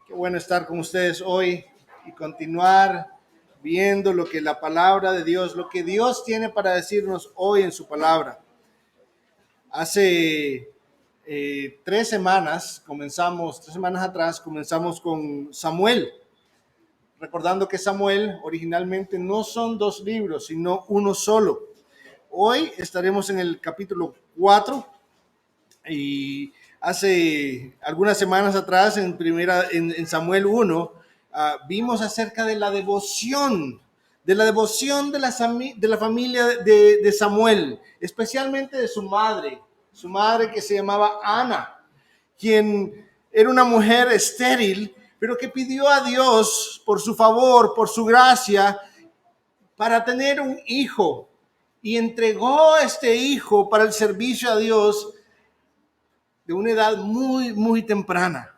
Qué bueno estar con ustedes hoy y continuar viendo lo que la palabra de Dios, lo que Dios tiene para decirnos hoy en su palabra. Hace 3 semanas atrás, comenzamos con Samuel, recordando que Samuel originalmente no son 2 libros, sino uno solo. Hoy estaremos en el capítulo 4 y hace algunas semanas atrás, en Samuel 1, vimos acerca de la devoción, de la familia de Samuel, especialmente de su madre que se llamaba Ana, quien era una mujer estéril, pero que pidió a Dios por su favor, por su gracia, para tener un hijo, y entregó a este hijo para el servicio a Dios de una edad muy, muy temprana.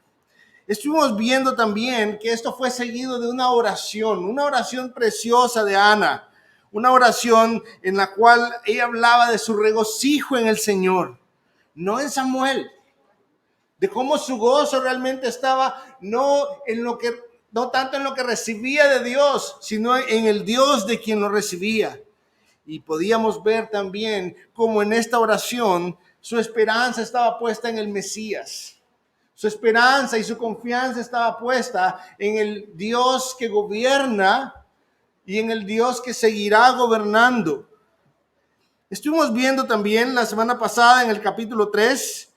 Estuvimos viendo también que esto fue seguido de una oración preciosa de Ana, una oración en la cual ella hablaba de su regocijo en el Señor, no en Samuel, de cómo su gozo realmente estaba no tanto en lo que recibía de Dios, sino en el Dios de quien lo recibía. Y podíamos ver también cómo en esta oración su esperanza estaba puesta en el Mesías. Su esperanza y su confianza estaba puesta en el Dios que gobierna y en el Dios que seguirá gobernando. Estuvimos viendo también la semana pasada en el capítulo 3,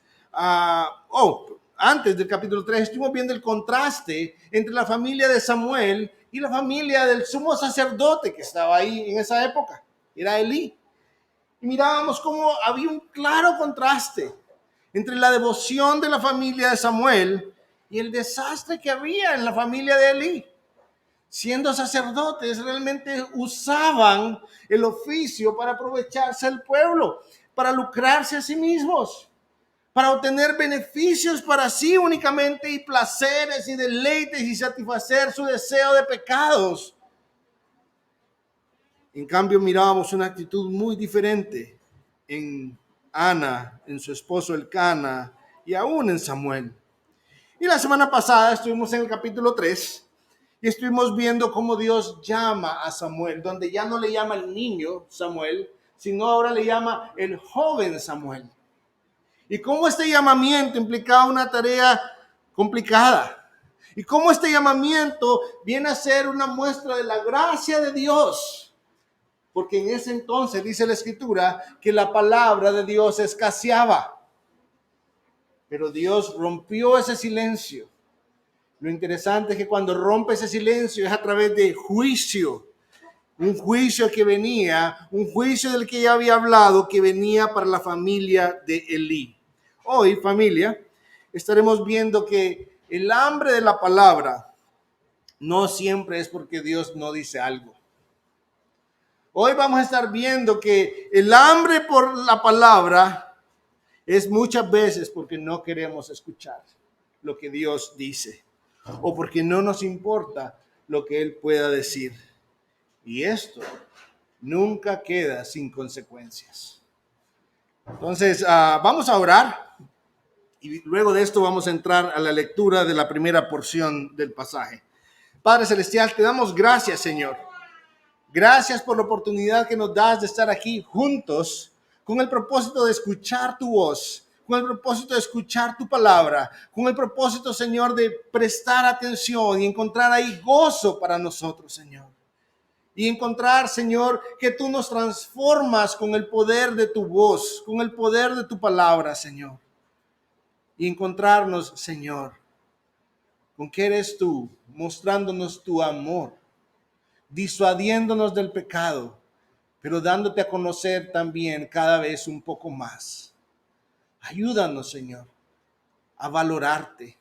antes del capítulo 3, estuvimos viendo el contraste entre la familia de Samuel y la familia del sumo sacerdote que estaba ahí en esa época, era Elí. Y mirábamos cómo había un claro contraste entre la devoción de la familia de Samuel y el desastre que había en la familia de Elí. Siendo sacerdotes, realmente usaban el oficio para aprovecharse del pueblo, para lucrarse a sí mismos, para obtener beneficios para sí únicamente y placeres y deleites y satisfacer su deseo de pecados. En cambio, mirábamos una actitud muy diferente en Ana, en su esposo Elcana y aún en Samuel. Y la semana pasada estuvimos en el capítulo 3 y estuvimos viendo cómo Dios llama a Samuel, donde ya no le llama el niño Samuel, sino ahora le llama el joven Samuel. Y cómo este llamamiento implicaba una tarea complicada. Y cómo este llamamiento viene a ser una muestra de la gracia de Dios. Porque en ese entonces dice la Escritura que la palabra de Dios escaseaba. Pero Dios rompió ese silencio. Lo interesante es que cuando rompe ese silencio es a través de juicio. Un juicio que venía, un juicio del que ya había hablado, que venía para la familia de Elí. Hoy, familia, estaremos viendo que el hambre de la palabra no siempre es porque Dios no dice algo. Hoy vamos a estar viendo que el hambre por la palabra es muchas veces porque no queremos escuchar lo que Dios dice o porque no nos importa lo que Él pueda decir. Y esto nunca queda sin consecuencias. Entonces, vamos a orar y luego de esto vamos a entrar a la lectura de la primera porción del pasaje. Padre Celestial, te damos gracias, Señor. Gracias por la oportunidad que nos das de estar aquí juntos con el propósito de escuchar tu voz, con el propósito de escuchar tu palabra, con el propósito, Señor, de prestar atención y encontrar ahí gozo para nosotros, Señor. Y encontrar, Señor, que tú nos transformas con el poder de tu voz, con el poder de tu palabra, Señor. Y encontrarnos, Señor, con que eres tú, mostrándonos tu amor, disuadiéndonos del pecado, pero dándote a conocer también cada vez un poco más. Ayúdanos, Señor, a valorarte,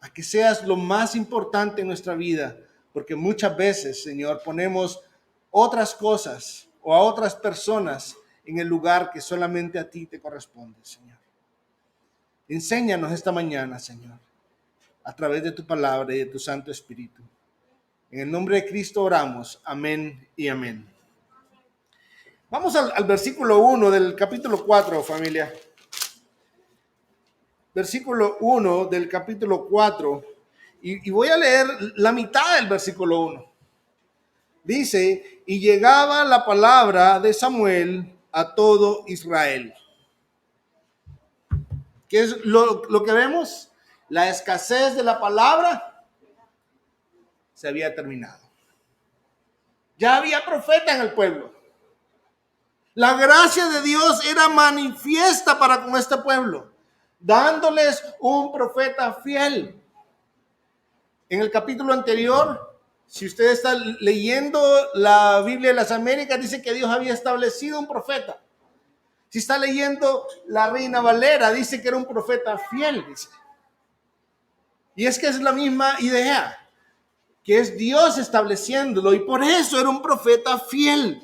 a que seas lo más importante en nuestra vida, porque muchas veces, Señor, ponemos otras cosas o a otras personas en el lugar que solamente a ti te corresponde, Señor. Enséñanos esta mañana, Señor, a través de tu palabra y de tu Santo Espíritu. En el nombre de Cristo oramos. Amén y amén. Vamos al versículo 1 del capítulo 4, familia. Versículo 1 del capítulo 4. Y voy a leer la mitad del versículo 1. Dice, y llegaba la palabra de Samuel a todo Israel. ¿Qué es lo que vemos? La escasez de la palabra se había terminado. Ya había profeta en el pueblo. La gracia de Dios era manifiesta para con este pueblo, dándoles un profeta fiel. En el capítulo anterior, si usted está leyendo la Biblia de las Américas, dice que Dios había establecido un profeta. Si está leyendo la Reina Valera, dice que era un profeta fiel, dice. Y es que es la misma idea, que es Dios estableciéndolo, y por eso era un profeta fiel.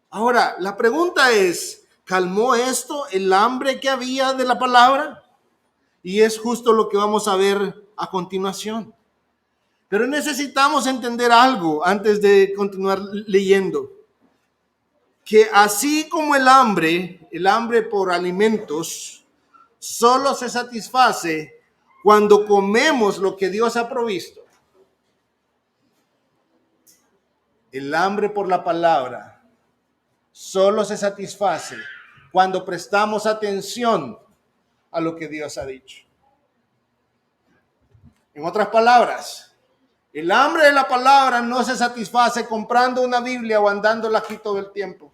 Ahora, la pregunta es, ¿calmó esto el hambre que había de la palabra? Y es justo lo que vamos a ver a continuación. Pero necesitamos entender algo antes de continuar leyendo. Que así como el hambre por alimentos, solo se satisface cuando comemos lo que Dios ha provisto. El hambre por la palabra solo se satisface cuando prestamos atención a lo que Dios ha dicho. En otras palabras, el hambre de la palabra no se satisface comprando una Biblia o andándola aquí todo el tiempo.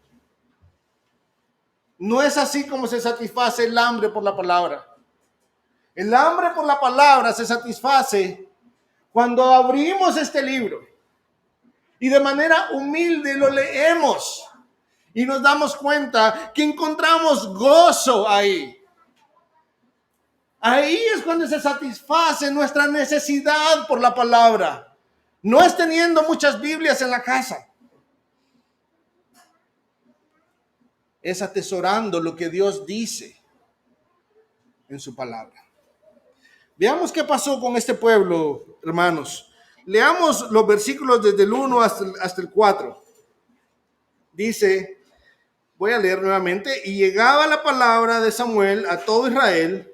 No es así como se satisface el hambre por la palabra. El hambre por la palabra se satisface cuando abrimos este libro y de manera humilde lo leemos y nos damos cuenta que encontramos gozo ahí. Ahí es cuando se satisface nuestra necesidad por la palabra. No es teniendo muchas Biblias en la casa. Es atesorando lo que Dios dice en su palabra. Veamos qué pasó con este pueblo, hermanos. Leamos los versículos desde el 1 hasta el 4. Dice, voy a leer nuevamente, y llegaba la palabra de Samuel a todo Israel.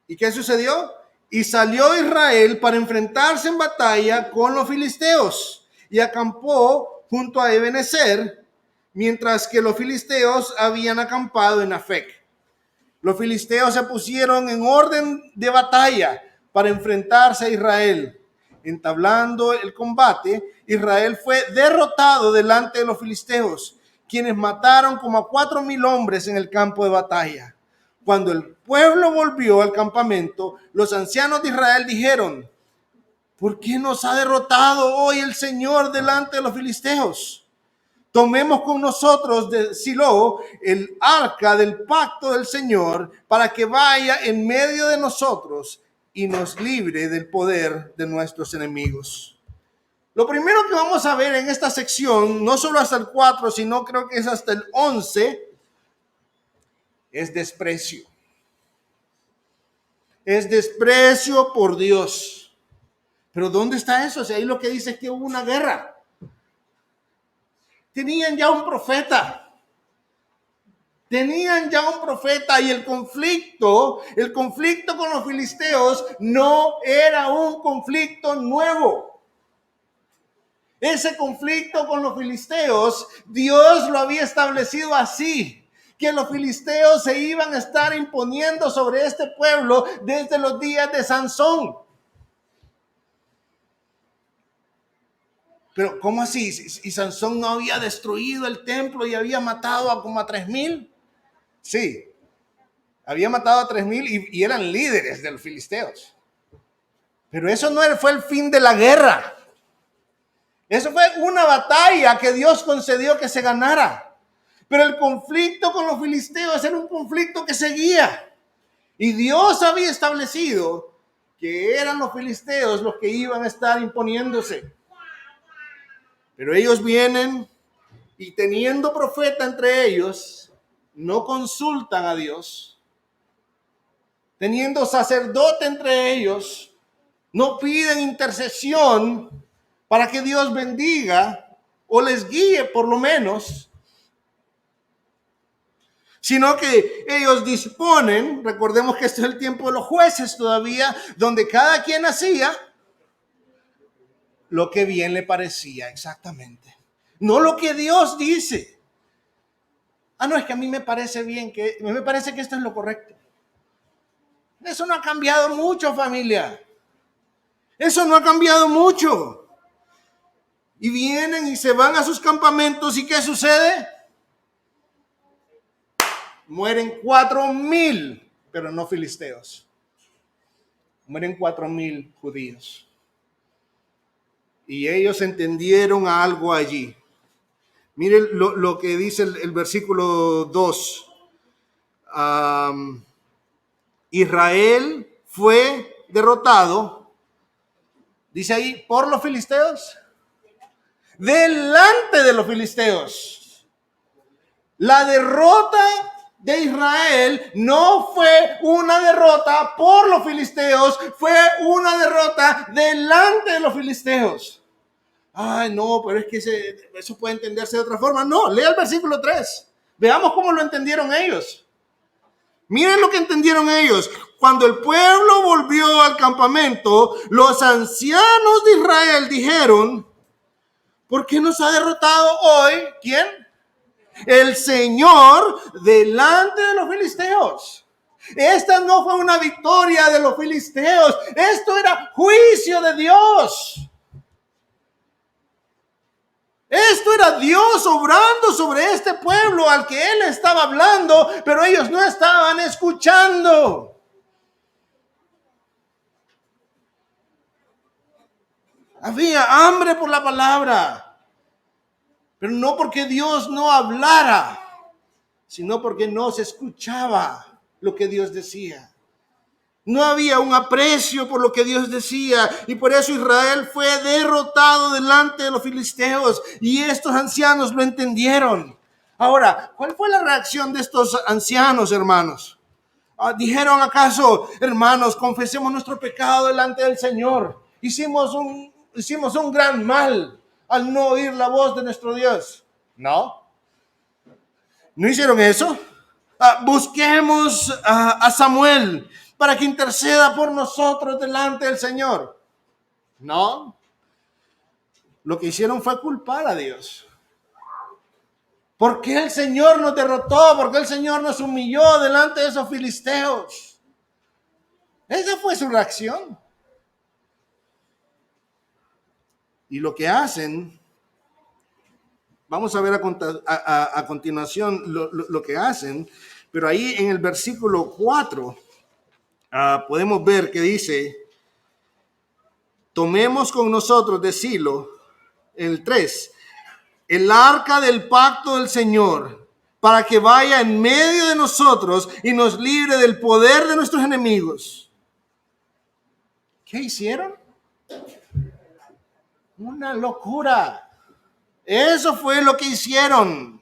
¿Y qué sucedió? Y salió Israel para enfrentarse en batalla con los filisteos y acampó junto a Ebenezer, mientras que los filisteos habían acampado en Afec. Los filisteos se pusieron en orden de batalla para enfrentarse a Israel. Entablando el combate, Israel fue derrotado delante de los filisteos, quienes mataron como a 4,000 hombres en el campo de batalla. Cuando el pueblo volvió al campamento, los ancianos de Israel dijeron, ¿por qué nos ha derrotado hoy el Señor delante de los filisteos? Tomemos con nosotros de Silo el arca del pacto del Señor para que vaya en medio de nosotros y nos libre del poder de nuestros enemigos. Lo primero que vamos a ver en esta sección, no solo hasta el 4, sino creo que es hasta el 11, es desprecio. Es desprecio por Dios. Pero ¿dónde está eso? O sea, ahí lo que dice es que hubo una guerra. Tenían ya un profeta. Tenían ya un profeta y el conflicto con los filisteos no era un conflicto nuevo. Ese conflicto con los filisteos, Dios lo había establecido así, que los filisteos se iban a estar imponiendo sobre este pueblo desde los días de Sansón. Pero ¿cómo así? ¿Y Sansón no había destruido el templo y había matado a como a 3,000? Sí, había matado a 3,000 y eran líderes de los filisteos. Pero eso no fue el fin de la guerra. Eso fue una batalla que Dios concedió que se ganara. Pero el conflicto con los filisteos era un conflicto que seguía. Y Dios había establecido que eran los filisteos los que iban a estar imponiéndose. Pero ellos vienen y teniendo profeta entre ellos, no consultan a Dios. Teniendo sacerdote entre ellos, no piden intercesión para que Dios bendiga o les guíe por lo menos. sino que ellos disponen, recordemos que este es el tiempo de los jueces todavía, donde cada quien hacía lo que bien le parecía exactamente, no lo que Dios dice. No, es que a mí me parece bien, me parece que esto es lo correcto. Eso no ha cambiado mucho, familia. Eso no ha cambiado mucho. Y vienen y se van a sus campamentos, ¿y qué sucede? Mueren 4,000, pero no filisteos. Mueren 4,000 judíos. Y ellos entendieron algo allí. Miren lo que dice el versículo 2. Israel fue derrotado, dice ahí, por los filisteos, delante de los filisteos. La derrota de Israel no fue una derrota por los filisteos, fue una derrota delante de los filisteos. No, pero es que eso puede entenderse de otra forma. No, lea el versículo 3. Veamos cómo lo entendieron ellos. Miren lo que entendieron ellos. Cuando el pueblo volvió al campamento, los ancianos de Israel dijeron, ¿por qué nos ha derrotado hoy? ¿Quién? El Señor delante de los filisteos. Esta no fue una victoria de los filisteos. Esto era juicio de Dios. Esto era Dios obrando sobre este pueblo al que Él estaba hablando, pero ellos no estaban escuchando. Había hambre por la palabra, pero no porque Dios no hablara, sino porque no se escuchaba lo que Dios decía. No había un aprecio por lo que Dios decía, y por eso Israel fue derrotado delante de los filisteos, y estos ancianos lo entendieron. Ahora, ¿cuál fue la reacción de estos ancianos, hermanos? ¿Dijeron acaso, hermanos, confesemos nuestro pecado delante del Señor? Hicimos un gran mal al no oír la voz de nuestro Dios. No. ¿No hicieron eso? Busquemos a Samuel para que interceda por nosotros delante del Señor. No. Lo que hicieron fue culpar a Dios. ¿Por qué el Señor nos derrotó? ¿Por qué el Señor nos humilló delante de esos filisteos? Esa fue su reacción. Y lo que hacen, vamos a ver a continuación lo que hacen, pero ahí en el versículo 4 podemos ver que dice, tomemos con nosotros de Silo, el 3, el arca del pacto del Señor, para que vaya en medio de nosotros y nos libre del poder de nuestros enemigos. ¿Qué hicieron? Una locura. Eso fue lo que hicieron.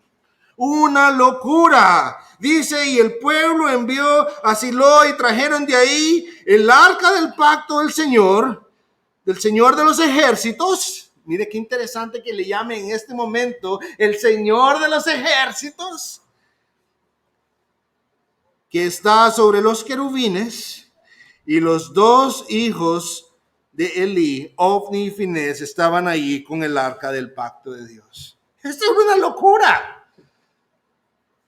Una locura. Dice, y el pueblo envió a Silo y trajeron de ahí el arca del pacto del Señor de los ejércitos. Mire qué interesante que le llame en este momento el Señor de los ejércitos, que está sobre los querubines, y los dos hijos de Elí, Ofni y Finés, estaban ahí con el arca del pacto de Dios. Esto es una locura.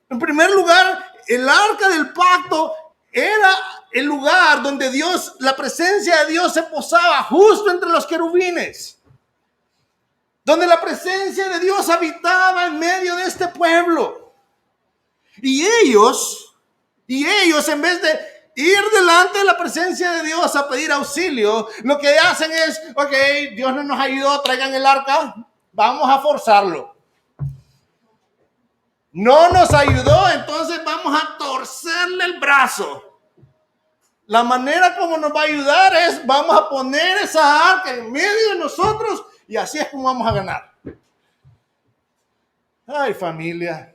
En primer lugar, el arca del pacto era el lugar donde Dios, la presencia de Dios se posaba justo entre los querubines, donde la presencia de Dios habitaba en medio de este pueblo. Y ellos en vez de ir delante de la presencia de Dios a pedir auxilio, lo que hacen es, ok, Dios no nos ayudó, traigan el arca, vamos a forzarlo. No nos ayudó, entonces vamos a torcerle el brazo. La manera como nos va a ayudar es, vamos a poner esa arca en medio de nosotros y así es como vamos a ganar. Ay, familia,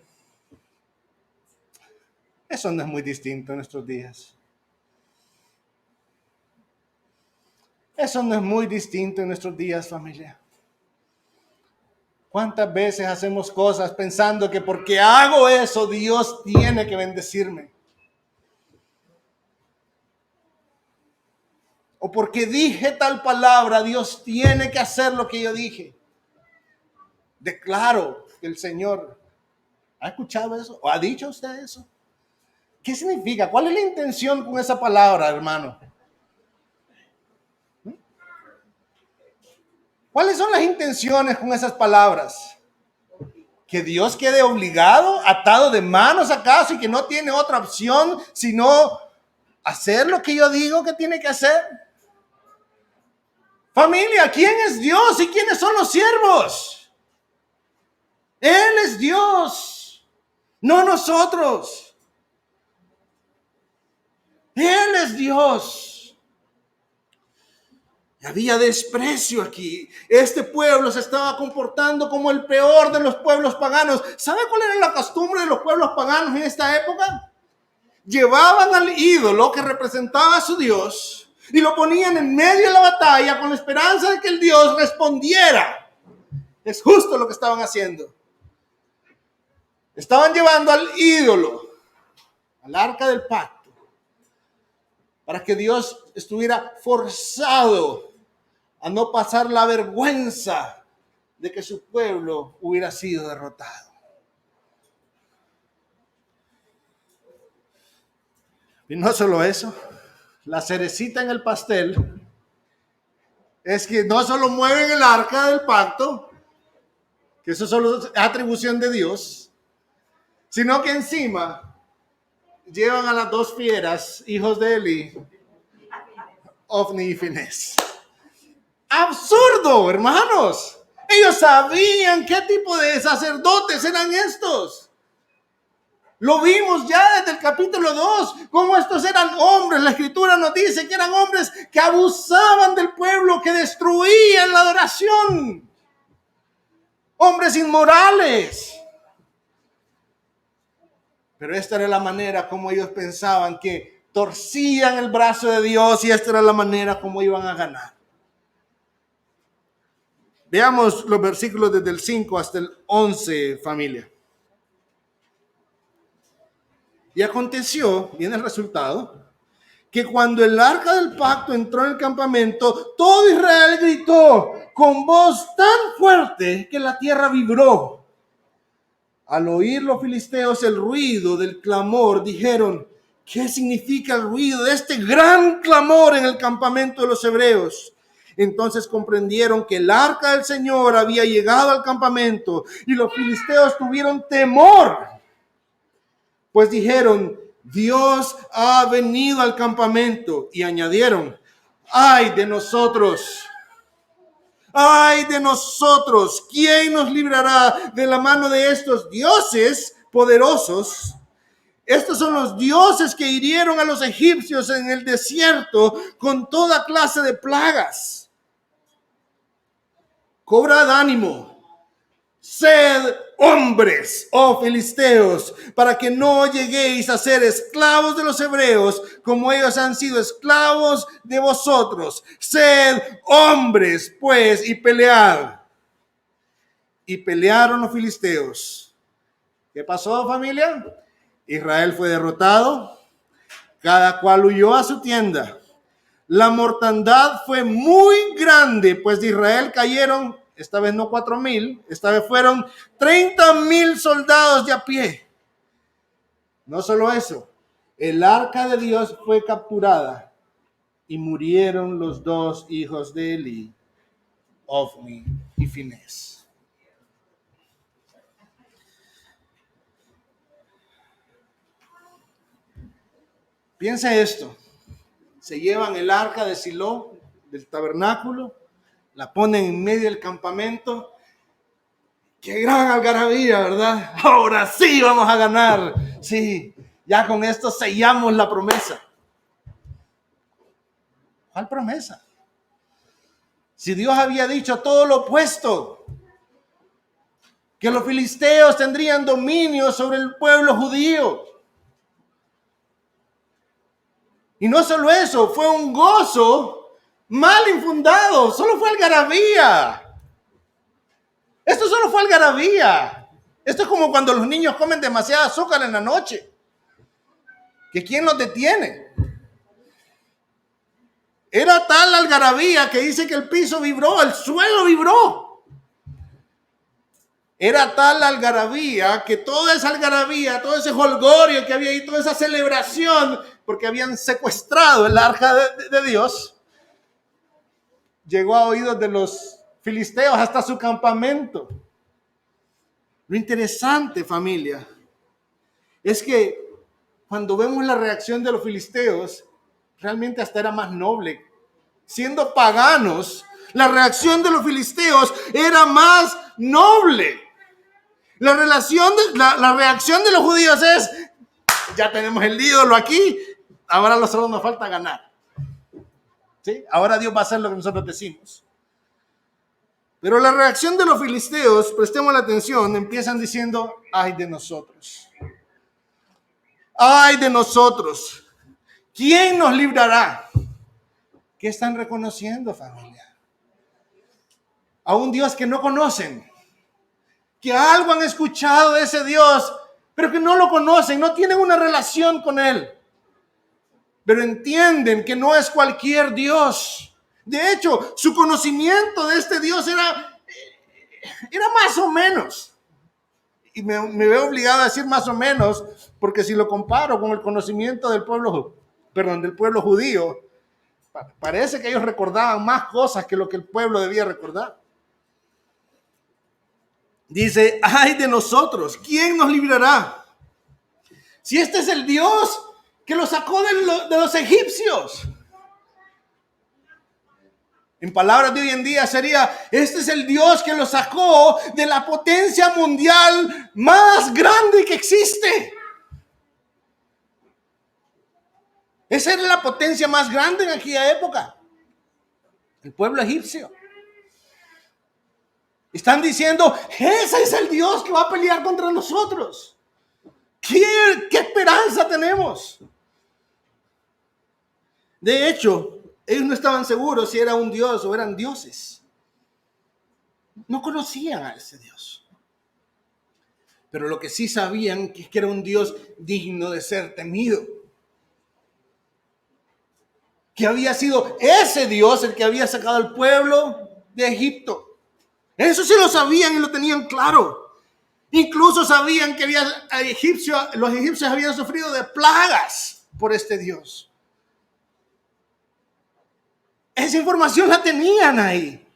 eso no es muy distinto en nuestros días. Eso no es muy distinto en nuestros días, familia. ¿Cuántas veces hacemos cosas pensando que porque hago eso, Dios tiene que bendecirme? O porque dije tal palabra, Dios tiene que hacer lo que yo dije. Declaro que el Señor, ¿ha escuchado eso? ¿O ha dicho usted eso? ¿Qué significa? ¿Cuál es la intención con esa palabra, hermano? ¿Cuáles son las intenciones con esas palabras? ¿Que Dios quede obligado, atado de manos acaso y que no tiene otra opción sino hacer lo que yo digo que tiene que hacer? Familia, ¿quién es Dios y quiénes son los siervos? Él es Dios, no nosotros. Él es Dios. Había desprecio aquí. Este pueblo se estaba comportando como el peor de los pueblos paganos. ¿Sabe cuál era la costumbre de los pueblos paganos en esta época? Llevaban al ídolo que representaba a su Dios y lo ponían en medio de la batalla con la esperanza de que el Dios respondiera. Es justo lo que estaban haciendo. Estaban llevando al ídolo, al arca del pacto, para que Dios estuviera forzado a no pasar la vergüenza de que su pueblo hubiera sido derrotado. Y no solo eso, la cerecita en el pastel es que no solo mueven el arca del pacto, que eso solo es atribución de Dios, sino que encima llevan a las dos fieras, hijos de Eli, Ofni y Finés. Absurdo, hermanos. Ellos sabían qué tipo de sacerdotes eran estos. Lo vimos ya desde el capítulo 2, cómo estos eran hombres. La escritura nos dice que eran hombres que abusaban del pueblo, que destruían la adoración. Hombres inmorales. Pero esta era la manera como ellos pensaban que torcían el brazo de Dios y esta era la manera como iban a ganar. Veamos los versículos desde el 5 hasta el 11, familia. Y aconteció, viene el resultado, que cuando el arca del pacto entró en el campamento, todo Israel gritó con voz tan fuerte que la tierra vibró. Al oír los filisteos el ruido del clamor, dijeron: ¿qué significa el ruido de este gran clamor en el campamento de los hebreos? Entonces comprendieron que el arca del Señor había llegado al campamento y los filisteos tuvieron temor. Pues dijeron: Dios ha venido al campamento. Y añadieron: ¡ay de nosotros! ¡Ay de nosotros! ¿Quién nos librará de la mano de estos dioses poderosos? Estos son los dioses que hirieron a los egipcios en el desierto con toda clase de plagas. Cobrad ánimo. Sed hombres, oh filisteos, para que no lleguéis a ser esclavos de los hebreos, como ellos han sido esclavos de vosotros. Sed hombres, pues, y pelead. Y pelearon los filisteos. ¿Qué pasó, familia? Israel fue derrotado, cada cual huyó a su tienda. La mortandad fue muy grande, pues de Israel cayeron, esta vez no 4,000, esta vez fueron 30,000 soldados de a pie. No solo eso, el arca de Dios fue capturada y murieron los dos hijos de Eli, Ofni y Finés. Piensa esto. Se llevan el arca de Silo, del tabernáculo, la ponen en medio del campamento. ¡Qué gran algarabía!, ¿verdad? Ahora sí vamos a ganar. Sí, ya con esto sellamos la promesa. ¿Cuál promesa? Si Dios había dicho todo lo opuesto, que los filisteos tendrían dominio sobre el pueblo judío. Y no solo eso, fue un gozo mal infundado, solo fue algarabía. Esto solo fue algarabía. Esto es como cuando los niños comen demasiada azúcar en la noche. ¿Que quién los detiene? Era tal la algarabía que dice que el piso vibró, el suelo vibró. Era tal la algarabía que toda esa algarabía, todo ese jolgorio que había ahí, toda esa celebración, porque habían secuestrado el arca de Dios, llegó a oídos de los filisteos hasta su campamento. Lo interesante, familia, es que cuando vemos la reacción de los filisteos, realmente hasta era más noble. Siendo paganos, la reacción de los filisteos era más noble. La reacción de los judíos es: ya tenemos el ídolo aquí, ahora solo nos falta ganar. ¿Sí? Ahora Dios va a hacer lo que nosotros decimos. Pero la reacción de los filisteos, prestemos la atención, empiezan diciendo: ay de nosotros. Ay de nosotros. ¿Quién nos librará? ¿Qué están reconociendo, familia? A un Dios que no conocen, que algo han escuchado de ese Dios, pero que no lo conocen, no tienen una relación con Él. Pero entienden que no es cualquier Dios. De hecho, su conocimiento de este Dios era más o menos. Y me veo obligado a decir más o menos, porque si lo comparo con el conocimiento del pueblo judío, parece que ellos recordaban más cosas que lo que el pueblo debía recordar. Dice: ay de nosotros, ¿quién nos librará? Si este es el Dios que lo sacó de los egipcios. En palabras de hoy en día sería: este es el Dios que lo sacó de la potencia mundial más grande que existe. Esa era la potencia más grande en aquella época, el pueblo egipcio. Están diciendo: ese es el Dios que va a pelear contra nosotros. ¿Qué esperanza tenemos? De hecho, ellos no estaban seguros si era un Dios o eran dioses. No conocían a ese Dios. Pero lo que sí sabían es que era un Dios digno de ser temido. Que había sido ese Dios el que había sacado al pueblo de Egipto. Eso sí lo sabían y lo tenían claro. Incluso sabían que los egipcios habían sufrido de plagas por este Dios. Esa información la tenían ahí.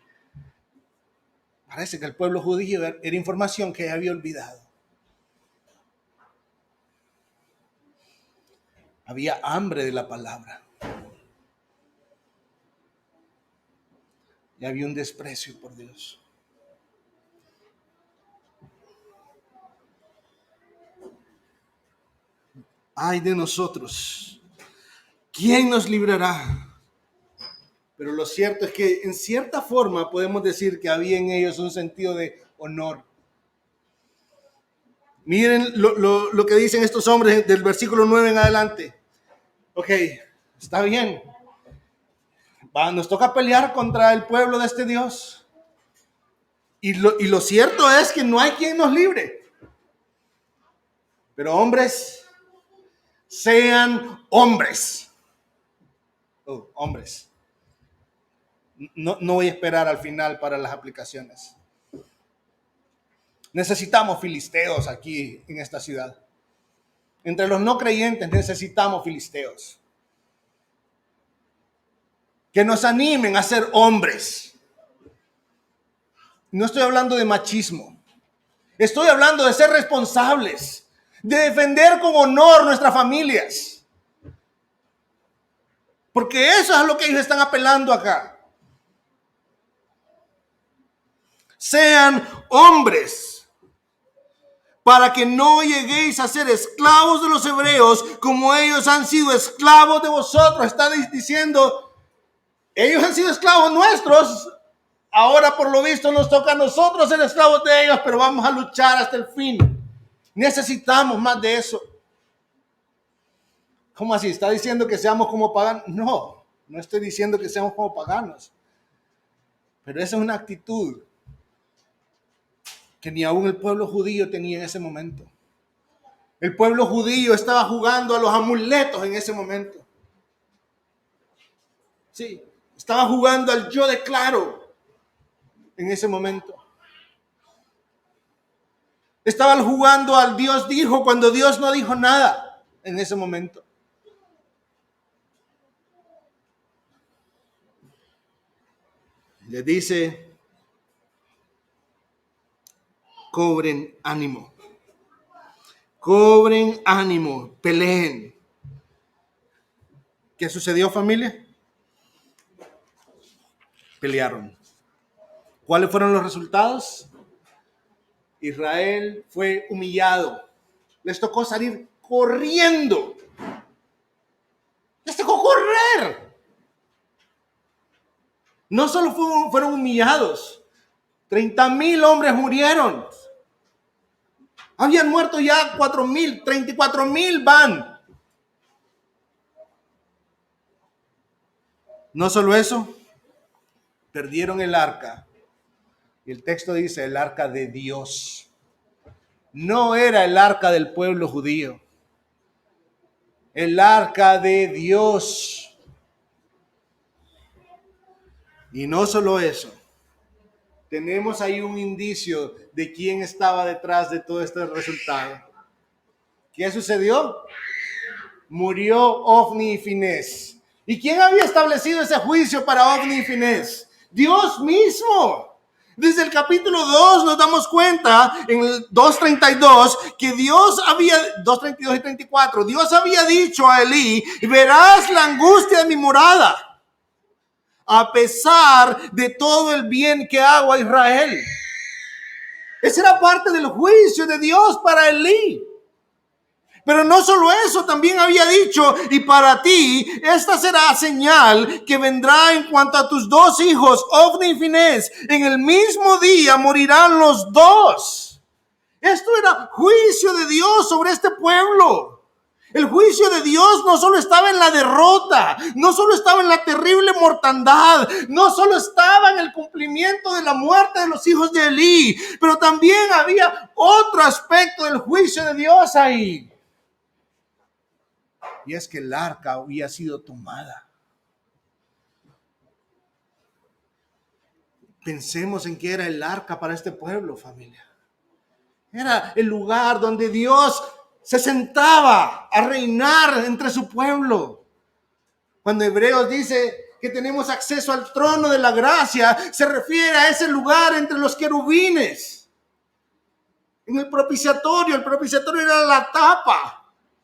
Parece que el pueblo judío era información que había olvidado. Había hambre de la palabra. Y había un desprecio por Dios. Ay de nosotros, ¿quién nos librará? Pero lo cierto es que en cierta forma podemos decir que había en ellos un sentido de honor. Miren lo que dicen estos hombres del versículo 9 en adelante. Ok, está bien. Nos toca pelear contra el pueblo de este Dios. Y lo cierto es que no hay quien nos libre. Pero hombres, sean hombres. Hombres. No voy a esperar al final para las aplicaciones. Necesitamos filisteos aquí en esta ciudad. Entre los no creyentes necesitamos filisteos. Que nos animen a ser hombres. No estoy hablando de machismo. Estoy hablando de ser responsables. De defender con honor nuestras familias. Porque eso es a lo que ellos están apelando acá. Sean hombres, para que no lleguéis a ser esclavos de los hebreos, como ellos han sido esclavos de vosotros. Está diciendo: ellos han sido esclavos nuestros, ahora por lo visto nos toca a nosotros ser esclavos de ellos, pero vamos a luchar hasta el fin. Necesitamos más de eso. ¿Cómo así? ¿Está diciendo que seamos como paganos? No estoy diciendo que seamos como paganos, pero esa es una actitud que ni aún el pueblo judío tenía en ese momento. El pueblo judío estaba jugando a los amuletos en ese momento. Sí, estaba jugando al yo declaro en ese momento. Estaban jugando al Dios dijo cuando Dios no dijo nada en ese momento. Le dice, cobren ánimo. Cobren ánimo, peleen. ¿Qué sucedió, familia? Pelearon. ¿Cuáles fueron los resultados? Israel fue humillado. Les tocó salir corriendo. Les tocó correr. No solo fueron humillados. 30,000 hombres murieron. Habían muerto ya 4,000, 34,000 van. No solo eso, perdieron el arca. Y el texto dice el arca de Dios. No era el arca del pueblo judío. El arca de Dios. Y no solo eso. Tenemos ahí un indicio de quién estaba detrás de todo este resultado. ¿Qué sucedió? Murió Ofni y Finés. ¿Y quién había establecido ese juicio para Ofni y Finés? Dios mismo. Desde el capítulo 2 nos damos cuenta, en el 2:32, que Dios había, 2:32 y 34, Dios había dicho a Elí, verás la angustia de mi morada, a pesar de todo el bien que hago a Israel. Esa era parte del juicio de Dios para Elí. Pero no solo eso, también había dicho, y para ti, esta será señal que vendrá en cuanto a tus 2 hijos, Ofni y Finés, en el mismo día morirán los 2. Esto era juicio de Dios sobre este pueblo. El juicio de Dios no solo estaba en la derrota, no solo estaba en la terrible mortandad, no solo estaba en el cumplimiento de la muerte de los hijos de Elí, pero también había otro aspecto del juicio de Dios ahí. Y es que el arca había sido tomada. Pensemos en qué era el arca para este pueblo, familia. Era el lugar donde Dios se sentaba a reinar entre su pueblo. Cuando Hebreos dice que tenemos acceso al trono de la gracia, se refiere a ese lugar entre los querubines. En el propiciatorio era la tapa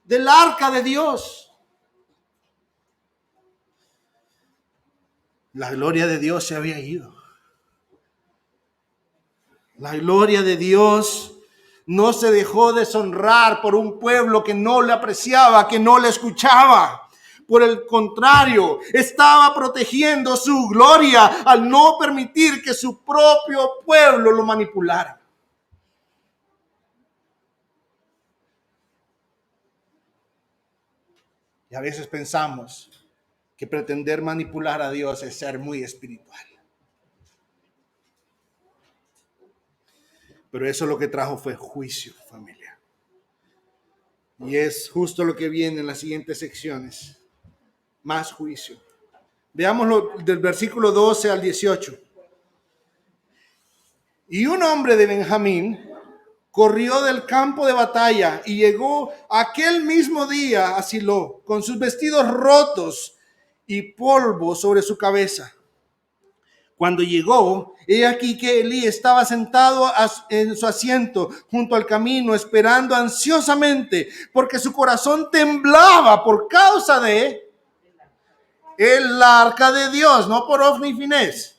del arca de Dios. La gloria de Dios se había ido. La gloria de Dios no se dejó deshonrar por un pueblo que no le apreciaba, que no le escuchaba. Por el contrario, estaba protegiendo su gloria al no permitir que su propio pueblo lo manipulara. Y a veces pensamos que pretender manipular a Dios es ser muy espiritual. Pero eso lo que trajo fue juicio, familia. Y es justo lo que viene en las siguientes secciones. Más juicio. Veámoslo del versículo 12 al 18. Y un hombre de Benjamín corrió del campo de batalla y llegó aquel mismo día a Silo con sus vestidos rotos y polvo sobre su cabeza. Cuando llegó, he aquí que Elí estaba sentado en su asiento junto al camino, esperando ansiosamente, porque su corazón temblaba por causa de el arca de Dios, no por Ofni y Finés.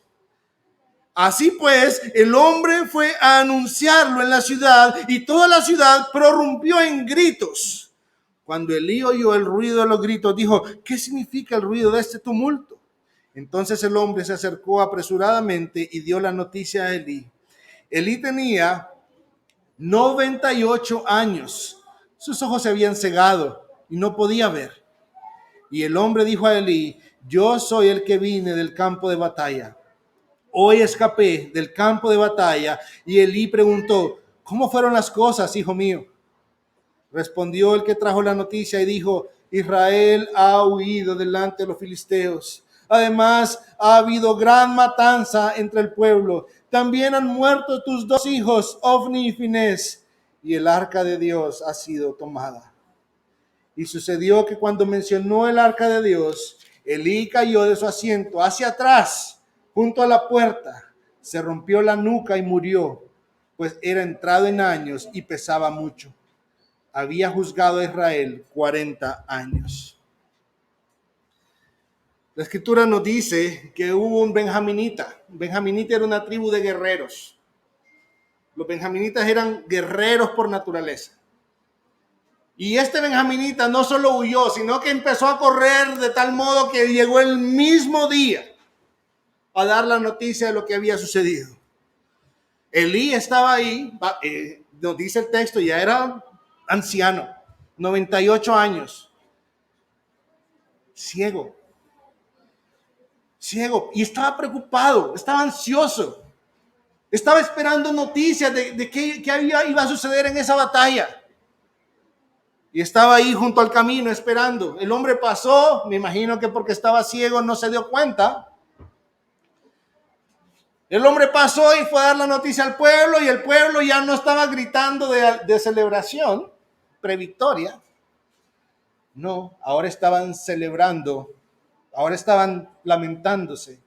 Así pues, el hombre fue a anunciarlo en la ciudad y toda la ciudad prorrumpió en gritos. Cuando Elí oyó el ruido de los gritos, dijo, ¿qué significa el ruido de este tumulto? Entonces el hombre se acercó apresuradamente y dio la noticia a Elí. Elí tenía 98 años. Sus ojos se habían cegado y no podía ver. Y el hombre dijo a Elí, yo soy el que vine del campo de batalla. hoy escapé del campo de batalla. Y Elí preguntó, ¿cómo fueron las cosas, hijo mío? Respondió el que trajo la noticia y dijo, Israel ha huido delante de los filisteos. Además, ha habido gran matanza entre el pueblo. También han muerto tus dos hijos, Ofni y Finés, y el arca de Dios ha sido tomada. Y sucedió que cuando mencionó el arca de Dios, Elí cayó de su asiento hacia atrás, junto a la puerta. Se rompió la nuca y murió, pues era entrado en años y pesaba mucho. Había juzgado a Israel 40 años. La escritura nos dice que hubo un benjaminita. Un benjaminita era una tribu de guerreros. Los benjaminitas eran guerreros por naturaleza. Y este benjaminita no solo huyó, sino que empezó a correr de tal modo que llegó el mismo día a dar la noticia de lo que había sucedido. Elí estaba ahí, nos dice el texto, ya era anciano, 98 años, ciego, y estaba preocupado, estaba ansioso, estaba esperando noticias de qué iba a suceder en esa batalla. Y estaba ahí junto al camino esperando. El hombre pasó, me imagino que porque estaba ciego no se dio cuenta. El hombre pasó y fue a dar la noticia al pueblo y el pueblo ya no estaba gritando de celebración, previctoria. No, ahora estaban celebrando, ahora estaban lamentándose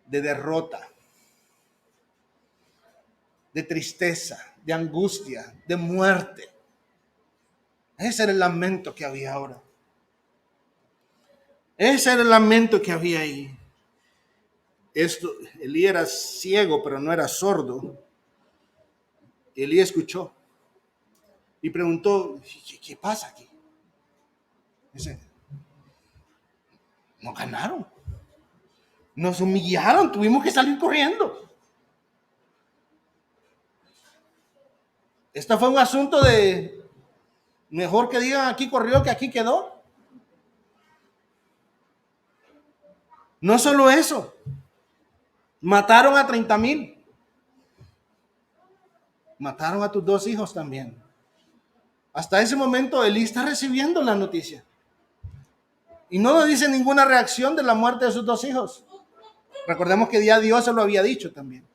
de derrota, de tristeza, de angustia, de muerte. Ese era el lamento que había ahora. Ese era el lamento que había ahí. Elí era ciego, pero no era sordo. Elí escuchó y preguntó, ¿qué pasa aquí? Dice, no ganaron. Nos humillaron, tuvimos que salir corriendo. Este fue un asunto de, mejor que digan aquí corrió que aquí quedó. No solo eso, mataron a 30,000. Mataron a tus dos hijos también. Hasta ese momento Elí está recibiendo la noticia. Y no nos dice ninguna reacción de la muerte de sus dos hijos. Recordemos que ya Dios se lo había dicho también.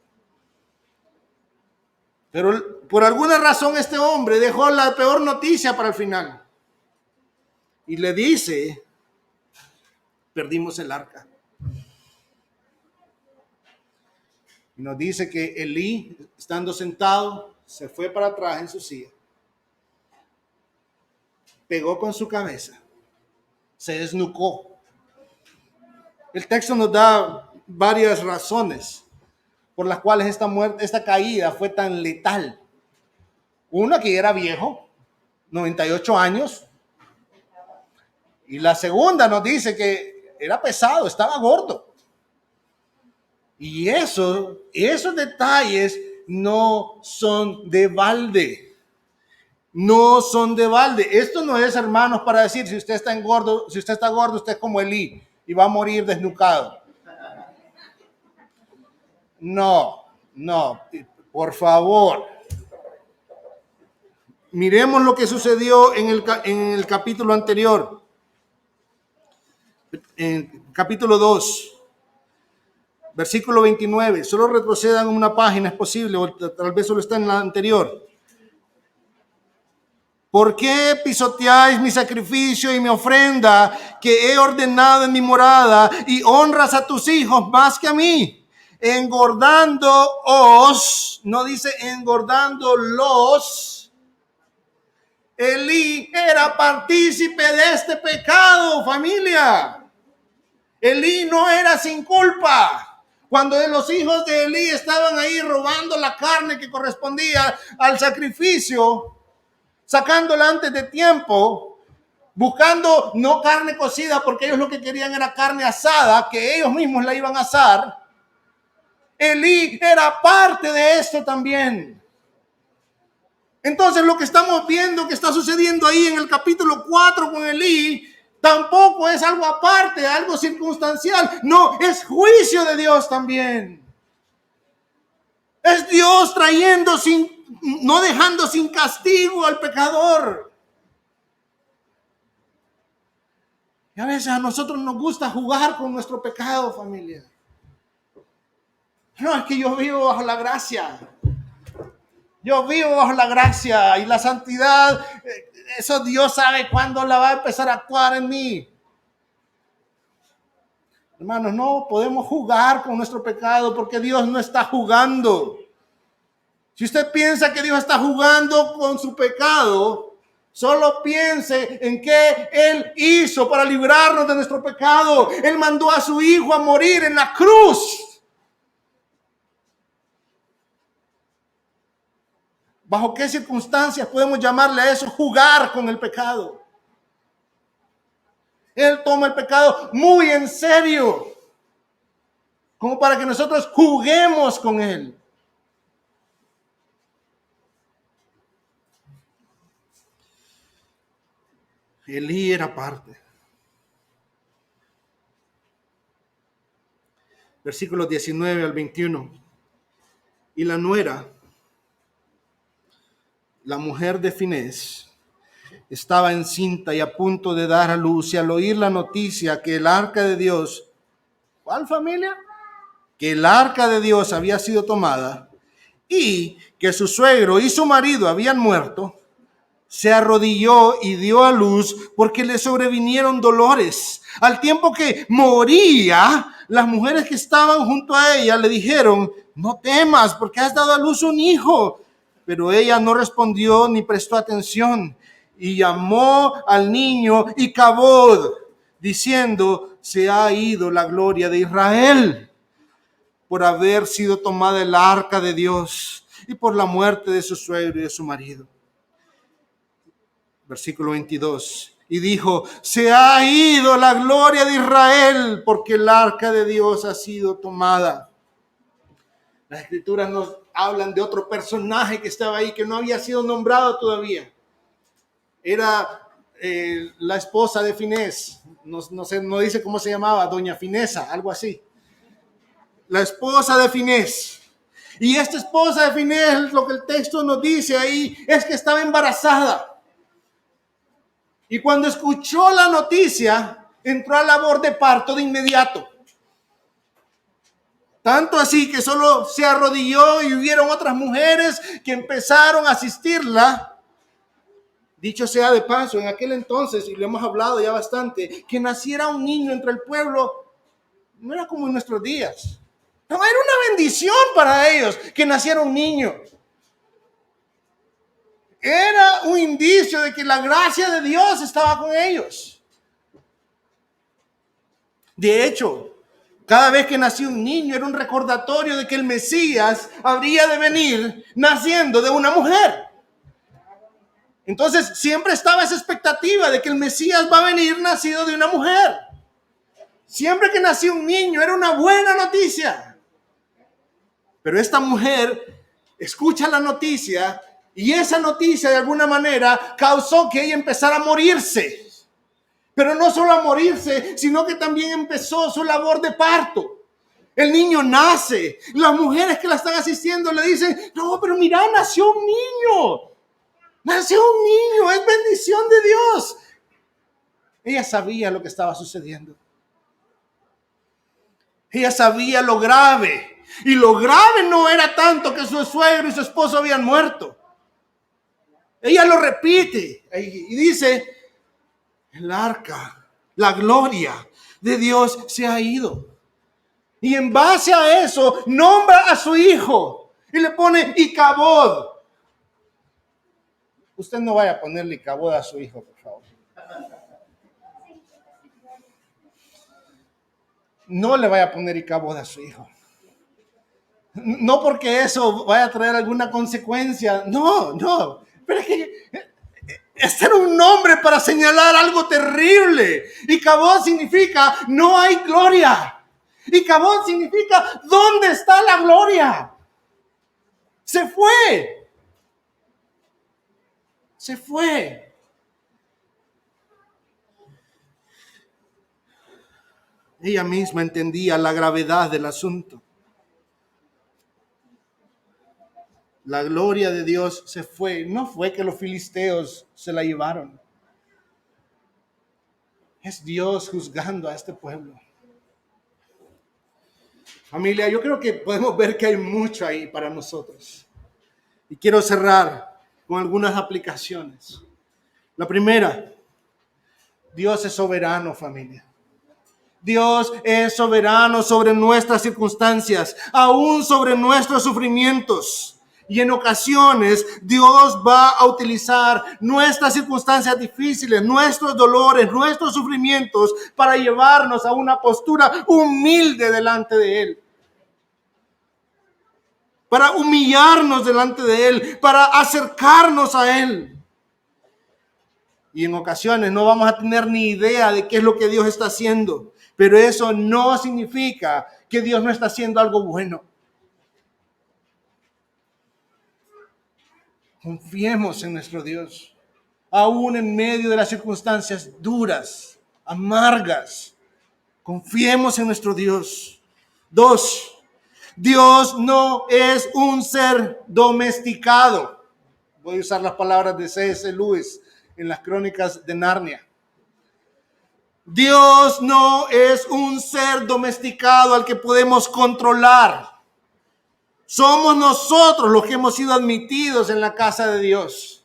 Pero por alguna razón este hombre dejó la peor noticia para el final. Y le dice, perdimos el arca. Y nos dice que Elí, estando sentado, se fue para atrás en su silla. Pegó con su cabeza. Se desnucó. El texto nos da varias razones por las cuales esta caída fue tan letal. Una, que era viejo, 98 años. Y la segunda nos dice que era pesado, estaba gordo. Y esos detalles no son de balde. No son de balde. Esto no es, hermanos, para decir si usted está gordo, usted es como Elí y va a morir desnucado. No, por favor. Miremos lo que sucedió en el capítulo anterior. En capítulo 2, versículo 29. Solo retrocedan una página, es posible, o tal vez solo está en la anterior. ¿Por qué pisoteáis mi sacrificio y mi ofrenda que he ordenado en mi morada y honras a tus hijos más que a mí? Engordándoos, no dice engordándolos. Elí era partícipe de este pecado, familia. Elí no era sin culpa. Cuando los hijos de Elí estaban ahí robando la carne que correspondía al sacrificio, sacándola antes de tiempo, buscando no carne cocida, porque ellos lo que querían era carne asada, que ellos mismos la iban a asar. Elí era parte de esto también. Entonces lo que estamos viendo que está sucediendo ahí en el capítulo 4 con Elí Tampoco es algo aparte, algo circunstancial. No, es juicio de Dios también. Es Dios trayendo no dejando sin castigo al pecador. Y a veces a nosotros nos gusta jugar con nuestro pecado, familia. No, es que yo vivo bajo la gracia. Yo vivo bajo la gracia y la santidad. Eso Dios sabe cuándo la va a empezar a actuar en mí. Hermanos, no podemos jugar con nuestro pecado porque Dios no está jugando. Si usted piensa que Dios está jugando con su pecado, solo piense en qué Él hizo para librarnos de nuestro pecado. Él mandó a su Hijo a morir en la cruz. ¿Bajo qué circunstancias podemos llamarle a eso jugar con el pecado? Él toma el pecado muy en serio, como para que nosotros juguemos con él. Elí era parte. Versículos 19 al 21. Y la nuera, la mujer de Finés, estaba encinta y a punto de dar a luz, y al oír la noticia que el arca de Dios, ¿cuál familia? Que el arca de Dios había sido tomada y que su suegro y su marido habían muerto, se arrodilló y dio a luz porque le sobrevinieron dolores. Al tiempo que moría, las mujeres que estaban junto a ella le dijeron: no temas, porque has dado a luz un hijo. Pero ella no respondió ni prestó atención, y llamó al niño Icabod, diciendo: se ha ido la gloria de Israel, por haber sido tomada el arca de Dios y por la muerte de su suegro y de su marido. Versículo 22. Y dijo: se ha ido la gloria de Israel, porque el arca de Dios ha sido tomada. Las escrituras nos hablan de otro personaje que estaba ahí, que no había sido nombrado todavía. Era la esposa de Finés. No sé, no dice cómo se llamaba, doña Finesa, algo así. La esposa de Finés. Y esta esposa de Finés, lo que el texto nos dice ahí, es que estaba embarazada. Y cuando escuchó la noticia, entró a labor de parto de inmediato. Tanto así que solo se arrodilló y hubieron otras mujeres que empezaron a asistirla. Dicho sea de paso, en aquel entonces, y lo hemos hablado ya bastante, que naciera un niño entre el pueblo no era como en nuestros días. No, era una bendición para ellos que naciera un niño. Era un indicio de que la gracia de Dios estaba con ellos. De hecho, cada vez que nacía un niño era un recordatorio de que el Mesías habría de venir naciendo de una mujer. Entonces siempre estaba esa expectativa de que el Mesías va a venir nacido de una mujer. Siempre que nacía un niño era una buena noticia. Pero esta mujer escucha la noticia y esa noticia de alguna manera causó que ella empezara a morirse. Pero no solo a morirse, sino que también empezó su labor de parto. El niño nace. Las mujeres que la están asistiendo le dicen: no, pero mira, nació un niño. Nació un niño, es bendición de Dios. Ella sabía lo que estaba sucediendo. Ella sabía lo grave. Y lo grave no era tanto que su suegro y su esposo habían muerto. Ella lo repite y dice: el arca, la gloria de Dios se ha ido. Y en base a eso, nombra a su hijo y le pone Icabod. Usted no vaya a ponerle Icabod a su hijo, por favor. No le vaya a poner Icabod a su hijo. No porque eso vaya a traer alguna consecuencia. No. Pero es que este era un nombre para señalar algo terrible. Icabod significa no hay gloria. Icabod significa ¿dónde está la gloria? Se fue. Se fue. Ella misma entendía la gravedad del asunto. La gloria de Dios se fue. No fue que los filisteos se la llevaron. Es Dios juzgando a este pueblo. Familia, yo creo que podemos ver que hay mucho ahí para nosotros. Y quiero cerrar con algunas aplicaciones. La primera, Dios es soberano, familia. Dios es soberano sobre nuestras circunstancias, aún sobre nuestros sufrimientos. Y en ocasiones Dios va a utilizar nuestras circunstancias difíciles, nuestros dolores, nuestros sufrimientos para llevarnos a una postura humilde delante de Él. Para humillarnos delante de Él, para acercarnos a Él. Y en ocasiones no vamos a tener ni idea de qué es lo que Dios está haciendo. Pero eso no significa que Dios no está haciendo algo bueno. Confiemos en nuestro Dios, aún en medio de las circunstancias duras, amargas. Confiemos en nuestro Dios. 2, Dios no es un ser domesticado. Voy a usar las palabras de C.S. Lewis en las Crónicas de Narnia. Dios no es un ser domesticado al que podemos controlar. Somos nosotros los que hemos sido admitidos en la casa de Dios.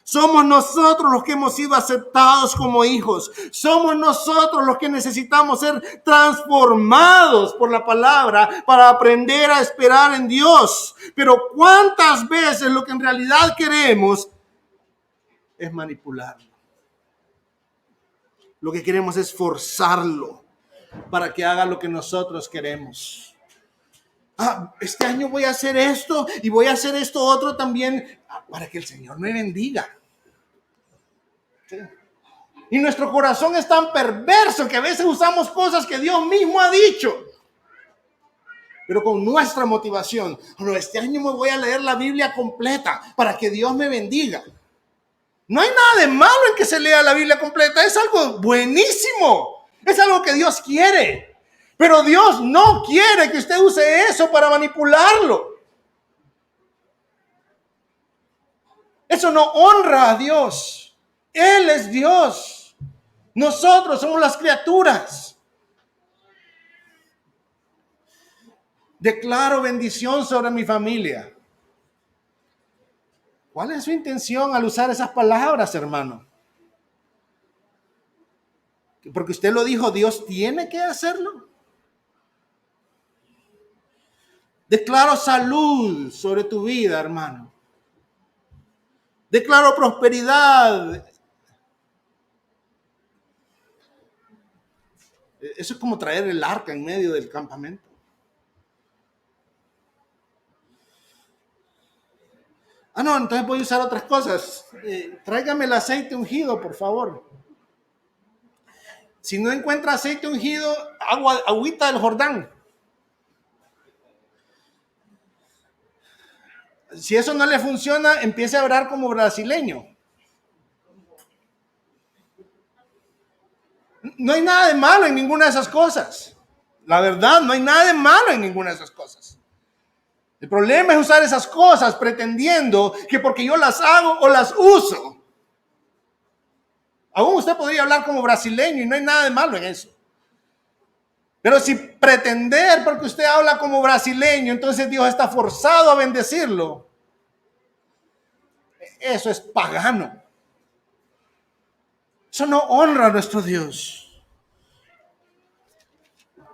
Somos nosotros los que hemos sido aceptados como hijos. Somos nosotros los que necesitamos ser transformados por la palabra para aprender a esperar en Dios. Pero ¿cuántas veces lo que en realidad queremos es manipularlo? Lo que queremos es forzarlo para que haga lo que nosotros queremos. Este año voy a hacer esto y voy a hacer esto otro también para que el Señor me bendiga. ¿Sí? Y nuestro corazón es tan perverso que a veces usamos cosas que Dios mismo ha dicho. Pero con nuestra motivación. No, este año me voy a leer la Biblia completa para que Dios me bendiga. No hay nada de malo en que se lea la Biblia completa. Es algo buenísimo. Es algo que Dios quiere. Pero Dios no quiere que usted use eso para manipularlo. Eso no honra a Dios. Él es Dios. Nosotros somos las criaturas. Declaro bendición sobre mi familia. ¿Cuál es su intención al usar esas palabras, hermano? Porque usted lo dijo, Dios tiene que hacerlo. Declaro salud sobre tu vida, hermano. Declaro prosperidad. Eso es como traer el arca en medio del campamento. No, entonces voy a usar otras cosas. Tráigame el aceite ungido, por favor. Si no encuentra aceite ungido, agüita del Jordán. Si eso no le funciona, empiece a orar como brasileño. No hay nada de malo en ninguna de esas cosas. La verdad, no hay nada de malo en ninguna de esas cosas. El problema es usar esas cosas pretendiendo que porque yo las hago o las uso. Aún usted podría hablar como brasileño y no hay nada de malo en eso. Pero si pretender porque usted habla como brasileño, entonces Dios está forzado a bendecirlo. Eso es pagano. Eso no honra a nuestro Dios.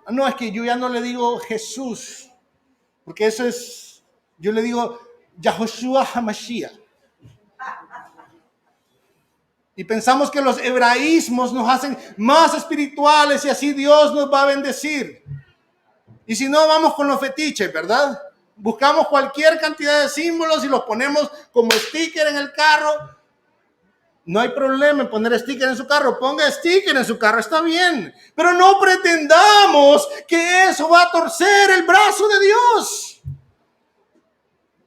No, es que yo ya no le digo Jesús, porque eso es, yo le digo Yahoshua HaMashiach. Y pensamos que los hebraísmos nos hacen más espirituales y así Dios nos va a bendecir. Y si no, vamos con los fetiches, ¿verdad? Buscamos cualquier cantidad de símbolos y los ponemos como sticker en el carro. No hay problema en poner sticker en su carro. Ponga sticker en su carro, está bien. Pero no pretendamos que eso va a torcer el brazo de Dios.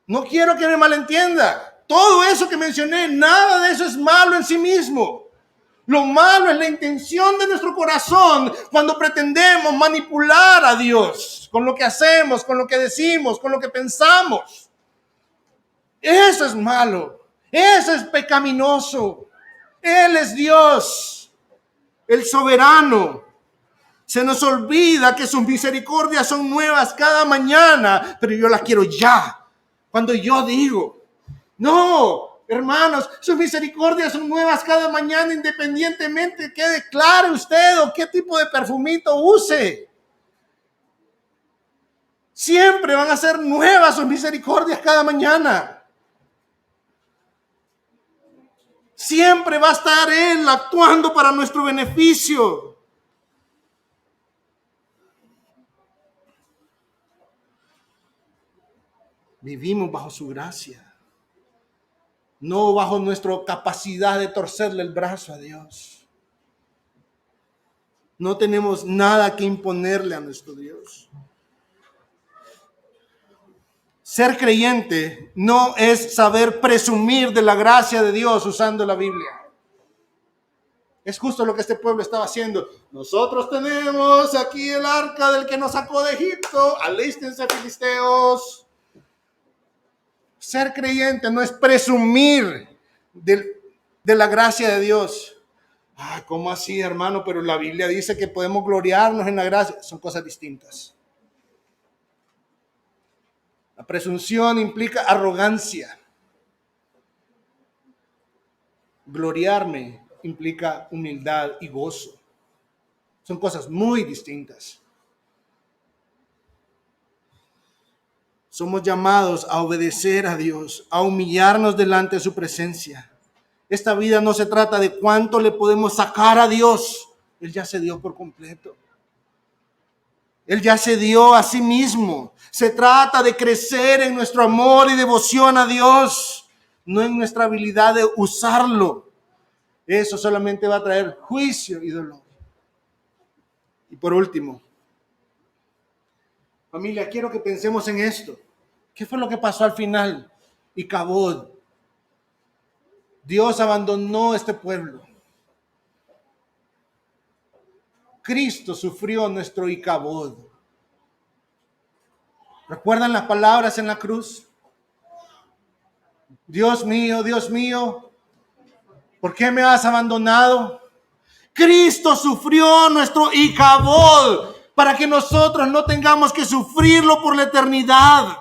No quiero que me malentienda. Todo eso que mencioné, nada de eso es malo en sí mismo. Lo malo es la intención de nuestro corazón cuando pretendemos manipular a Dios con lo que hacemos, con lo que decimos, con lo que pensamos. Eso es malo. Eso es pecaminoso. Él es Dios, el soberano. Se nos olvida que sus misericordias son nuevas cada mañana, pero yo las quiero ya, cuando yo digo. No, hermanos, sus misericordias son nuevas cada mañana, independientemente de qué declare usted o qué tipo de perfumito use. Siempre van a ser nuevas sus misericordias cada mañana. Siempre va a estar Él actuando para nuestro beneficio. Vivimos bajo su gracia, no bajo nuestra capacidad de torcerle el brazo a Dios. No tenemos nada que imponerle a nuestro Dios. Ser creyente no es saber presumir de la gracia de Dios usando la Biblia. Es justo lo que este pueblo estaba haciendo. Nosotros tenemos aquí el arca del que nos sacó de Egipto. Alístense, filisteos. Ser creyente no es presumir de la gracia de Dios. ¿Cómo así, hermano? Pero la Biblia dice que podemos gloriarnos en la gracia. Son cosas distintas. La presunción implica arrogancia. Gloriarme implica humildad y gozo. Son cosas muy distintas. Somos llamados a obedecer a Dios, a humillarnos delante de su presencia. Esta vida no se trata de cuánto le podemos sacar a Dios. Él ya se dio por completo. Él ya se dio a sí mismo. Se trata de crecer en nuestro amor y devoción a Dios, no en nuestra habilidad de usarlo. Eso solamente va a traer juicio y dolor. Y por último, familia, quiero que pensemos en esto. ¿Qué fue lo que pasó al final? Icabod. Dios abandonó este pueblo. Cristo sufrió nuestro Icabod. ¿Recuerdan las palabras en la cruz? Dios mío, ¿por qué me has abandonado? Cristo sufrió nuestro Icabod para que nosotros no tengamos que sufrirlo por la eternidad.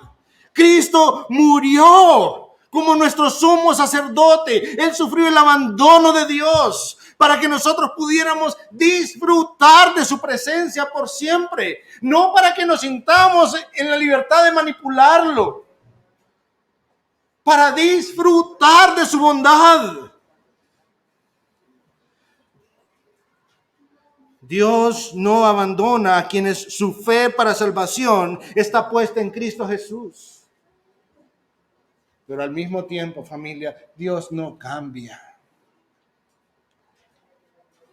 Cristo murió como nuestro sumo sacerdote. Él sufrió el abandono de Dios para que nosotros pudiéramos disfrutar de su presencia por siempre. No para que nos sintamos en la libertad de manipularlo. Para disfrutar de su bondad. Dios no abandona a quienes su fe para salvación está puesta en Cristo Jesús. Pero al mismo tiempo, familia, Dios no cambia.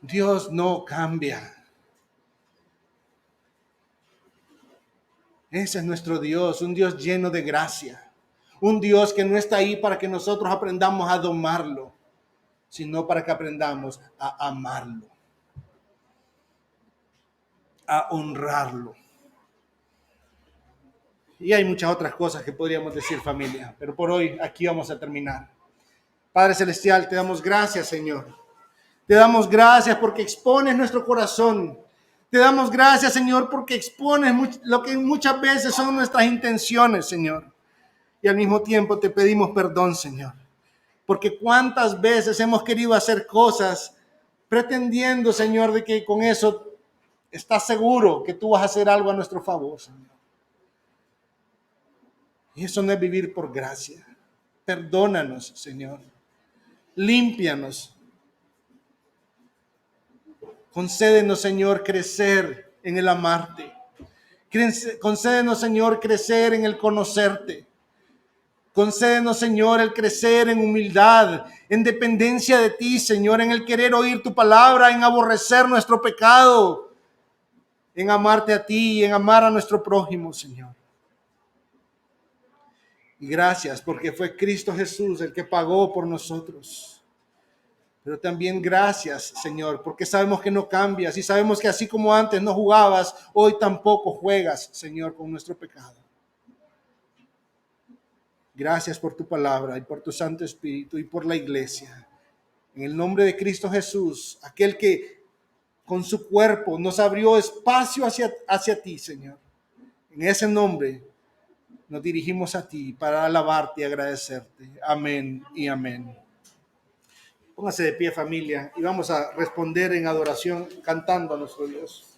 Dios no cambia. Ese es nuestro Dios, un Dios lleno de gracia. Un Dios que no está ahí para que nosotros aprendamos a domarlo, sino para que aprendamos a amarlo, a honrarlo. Y hay muchas otras cosas que podríamos decir, familia, pero por hoy aquí vamos a terminar. Padre Celestial, te damos gracias, Señor. Te damos gracias porque expones nuestro corazón. Te damos gracias, Señor, porque expones lo que muchas veces son nuestras intenciones, Señor. Y al mismo tiempo te pedimos perdón, Señor. Porque cuántas veces hemos querido hacer cosas pretendiendo, Señor, de que con eso estás seguro que tú vas a hacer algo a nuestro favor, Señor. Y eso no es vivir por gracia. Perdónanos, Señor. Límpianos. Concédenos, Señor, crecer en el amarte. Concédenos, Señor, crecer en el conocerte. Concédenos, Señor, el crecer en humildad, en dependencia de ti, Señor, en el querer oír tu palabra, en aborrecer nuestro pecado, en amarte a ti y en amar a nuestro prójimo, Señor. Y gracias porque fue Cristo Jesús el que pagó por nosotros. Pero también gracias, Señor, porque sabemos que no cambias y sabemos que así como antes no jugabas, hoy tampoco juegas, Señor, con nuestro pecado. Gracias por tu palabra y por tu Santo Espíritu y por la iglesia. En el nombre de Cristo Jesús, aquel que con su cuerpo nos abrió espacio hacia ti, Señor. En ese nombre nos dirigimos a ti para alabarte y agradecerte. Amén y amén. Póngase de pie, familia, y vamos a responder en adoración cantando a nuestro Dios.